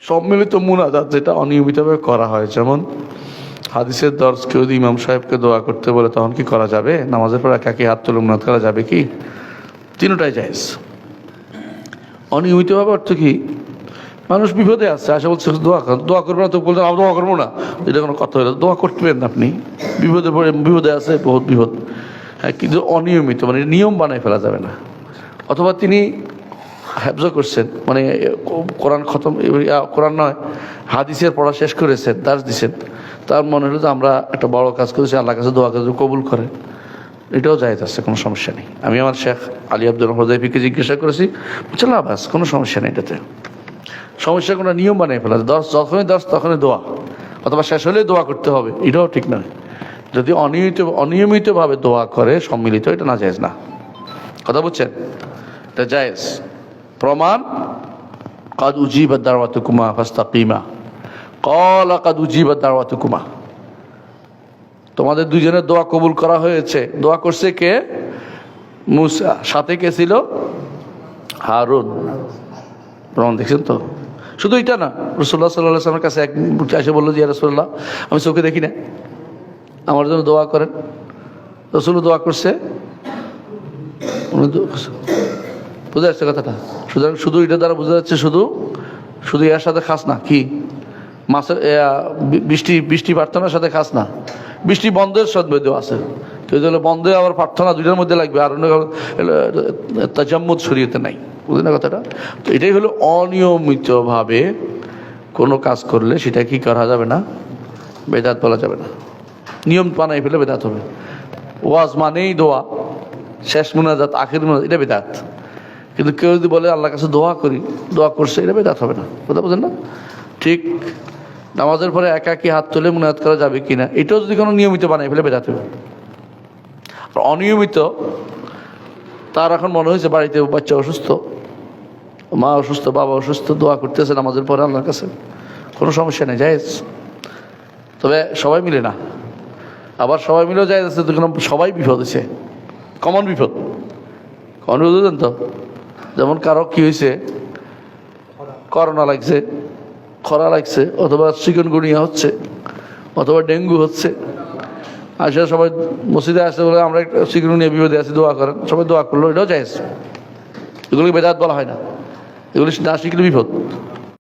সম্মিলিত মুনাজাত যেটা অনিয়মিতভাবে করা হয়, যেমন হাদিসের দর্শ কেউ যদি ইমাম সাহেবকে দোয়া করতে বলে তখন কি করা যাবে? নামাজের পর একাকি হাত তুলে মুনাজাত করা যাবে কি? তিনটাই জায়েজ। অনিয়মিতভাবে অর্থ কি? মানুষ বিপদে আছে, আসা বলছে দোয়া করবে না, তো বলতে আমরা দোয়া করবো না, এটা কোনো কথা হলো? দোয়া করবেন আপনি, বিপদে পড়ে, বিপদে আছে, বহুত বিপদ। হ্যাঁ, কিন্তু অনিয়মিত মানে নিয়ম বানায় ফেলা যাবে না। অথবা তিনি হেফজ করছেন, মানে কোরআন খতম, কোরআন নয়, হাদিসের পড়া শেষ করেছেন, দাস দিচ্ছেন, তার মনে হলো যে আমরা একটা বড় কাজ করেছি, আল্লাহর কাছে দোয়া কাজ কবুল করে, এটাও জায়েজ আছে, কোনো সমস্যা নেই। আমি আমার শেখ আলী আব্দুল হুযাইফিকে জিজ্ঞাসা করেছি, বুঝলাম বাস কোনো সমস্যা নেই এটাতে। সমস্যা কোনো নিয়ম বানিয়ে ফেলা, যখনই তখনই দোয়া, অথবা শেষ হলে দোয়া করতে হবে, এটাও ঠিক নয়। যদি অনিয়মিতভাবে দোয়া করে সম্মিলিত, এটা না জায়েজ না। কথা বুঝছেন? এটা জায়েজ। প্রমাণ কাদ উজিবাত দাওয়াতুকুমা ফাস্তাকিমা, ক্বালা কাদ উজিবাত দাওয়াতুকুমা, তোমাদের দুইজনের দোয়া কবুল করা হয়েছে। দোয়া করছে কে? মুসা। সাথে কে ছিল? হারুন। প্রমাণ দেখছেন তো? শুধু এটা না, রাসূলুল্লাহ সাল্লাল্লাহু আলাইহি ওয়াসাল্লামের কাছে এক এসে বললো যে ইয়া রাসূলুল্লাহ, আমি চোখে দেখি না, আমার জন্য দোয়া করেন। রাসূল দোয়া করছে, বুঝা যাচ্ছে কথাটা? সুতরাং শুধু এটার দ্বারা বোঝা যাচ্ছে শুধু এর সাথে খাস না, কি মাছের বৃষ্টি প্রার্থনার সাথে খাস না, বৃষ্টি বন্ধের সদ্বেদও আছে। কেউ হলো বন্ধে আবার প্রার্থনা দুইটার মধ্যে লাগবে, আর তাজাম্মুদ শরীয়তে নাই, বুঝলেন না কথাটা? তো এটাই হলো অনিয়মিতভাবে কোনো কাজ করলে সেটা কি করা যাবে না, বেদাত বলা যাবে না। নিয়ম বানাই ফেলে বেদাত হবে। ওয়াজ মানেই দোয়া, শেষ মুনাজাত, আখির মুনাজাত, এটা বেদাত। কিন্তু কেউ যদি বলে আল্লাহর কাছে দোয়া করি, দোয়া করছে, এটা বেদাত হবে না। কথা বুঝেন না? ঠিক নামাজের পরে একাকি হাত তুলে মুনাজাত করা যাবে কিনা, এটাও যদি কোনো নিয়মিত বানাই ফেলে বেদাত হবে। আর অনিয়মিত, তার এখন মনে হয়েছে বাড়িতে বাচ্চা অসুস্থ, মা অসুস্থ, বাবা অসুস্থ, দোয়া করতেছে নামাজের পরে আল্লাহর কাছে, কোনো সমস্যা নেই, জায়েজ। তবে সবাই মিলে না, আবার সবাই মিলেও জায়েজ আছে, তখন সবাই বিপদ হয়েছে, কমন বিপদ। কমন বুঝলেন তো? যেমন কারো কি হয়েছে, করোনা লাগছে, খরা লাগছে, অথবা চিকনগুনিয়া হচ্ছে, অথবা ডেঙ্গু হচ্ছে, আসে সবাই মসজিদে আসে বলে আমরা একটা চিকনগুনিয়া বিপদে আছি, দোয়া করেন, সবাই দোয়া করলো, এটাও জায়েজ। এগুলোকে বেদাত বলা হয় না, এগুলি না শিখলে বিপদ।